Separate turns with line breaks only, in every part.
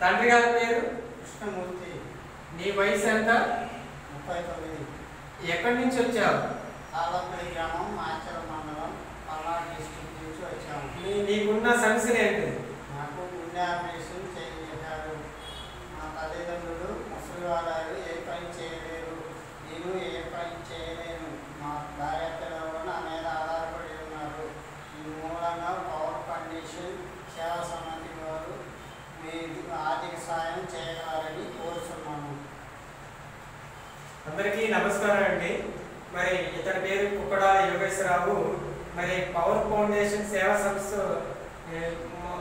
తండ్రి గారి పేరు
కృష్ణమూర్తి.
నీ వయసు ఎంత?
39.
ఎక్కడి నుంచి వచ్చావు?
తాళపల్లి గ్రామం, మాచల మండలం, పల్నాడు డిస్ట్రిక్ట్ నుంచి వచ్చాము.
నీకున్న సమస్యలు ఏంటి?
నాకు గుండె ఆపరేషన్ చేయించారు. మా తల్లిదండ్రులు ముసలివారు, ఏ పని చేయలేరు. నేను ఏ పని చేయలేను. మా భార్యపిల్లలు నా మీద ఆధారపడి ఉన్నారు. ఈ మూలంగా పవర్ ఫౌండేషన్ సేవా సమితి వారు మీరు ఆర్థిక సాయం చేయగలరని కోరుతున్నాను.
అందరికీ నమస్కారం అండి. మరి ఇతని పేరు కుక్కడాల యోగేశ్వరరావు. మరి పవర్ ఫౌండేషన్ సేవా సంస్థ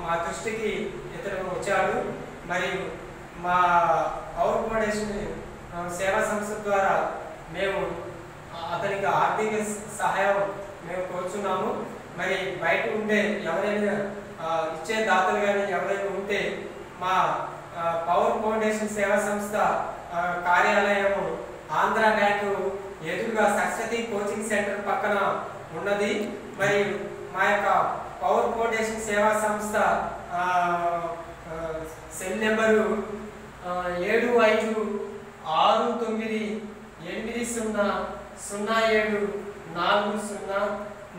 మా దృష్టికి ఇతను వచ్చాడు. మరి మా పవర్ ఫౌండేషన్ సేవా సంస్థ ద్వారా మేము అతనికి ఆర్థిక సహాయం మేము కోరుచున్నాము. మరి బయట ఉండే ఎవరైనా ఇచ్చే దాతలు కానీ ఎవరైనా ఉంటే మా పవర్ ఫౌండేషన్ సేవా సంస్థ కార్యాలయము ఆంధ్ర బ్యాంకు ఎదురుగా సరస్వతి కోచింగ్ సెంటర్ పక్కన ఉన్నది. మరి మా యొక్క పవర్ ఫౌండేషన్ సేవా సంస్థ సెల్ నెంబరు 7569800740.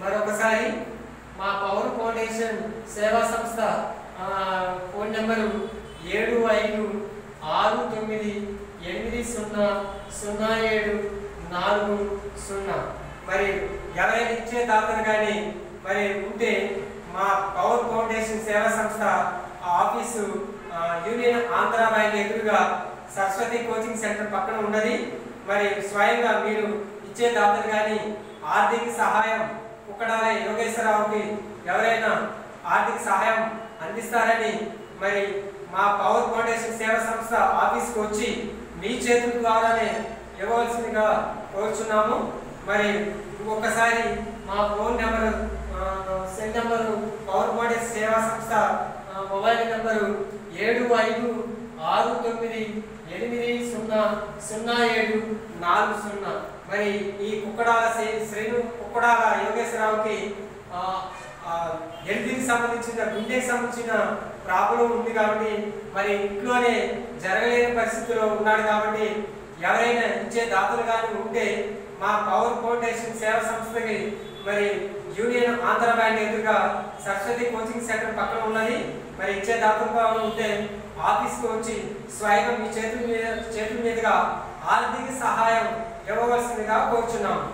మరొకసారి మా పవర్ ఫౌండేషన్ సేవా సంస్థ ఫోన్ నెంబరు 7569800740. మరి ఎవరైనా ఇచ్చే దాతలు కానీ మరి ఉంటే మా పవర్ ఫౌండేషన్ సేవా సంస్థ ఆఫీసు యూనియన్ ఆంధ్ర బ్యాంక్ ఎదురుగా సరస్వతి కోచింగ్ సెంటర్ పక్కన ఉన్నది. మరి స్వయంగా మీరు ఇచ్చే దాతలు కానీ ఆర్థిక సహాయం కుక్కడాల యోగేశ్వరరావుకి ఎవరైనా ఆర్థిక సహాయం అందిస్తారని మరి మా పవర్ ఫౌండేషన్ సేవా సంస్థ ఆఫీస్కి వచ్చి మీ చేతుల ద్వారానే ఇవ్వవలసిందిగా కోరుచున్నాము. మరి ఒక్కసారి మా phone number cell number power foundation సేవా సంస్థ మొబైల్ నెంబరు 7569800740. మరి ఈ కుక్కడాల శ్రేణు కుక్కడాల యోగేశ్వరరావుకి హెల్త్కి సంబంధించిన గుండెకి సంబంధించిన ప్రాబ్లం ఉంది కాబట్టి మరి ఇంట్లోనే జరగలేని పరిస్థితిలో ఉన్నాడు కాబట్టి ఎవరైనా ఇచ్చే దాతలు కానీ ఉంటే మా పవర్ ఫౌండేషన్ సేవా సంస్థకి మరి యూనియన్ ఆంధ్ర బ్యాంక్ ఎదురుగా సరస్వతి కోచింగ్ సెంటర్ పక్కన ఉన్నది. మరి ఇచ్చే దాతలు ఉంటే ఆఫీస్కి వచ్చి స్వయంగా మీ చేతుల మీదుగా ఆర్థిక సహాయం ఇవ్వవలసిందిగా కోరుచున్నాము.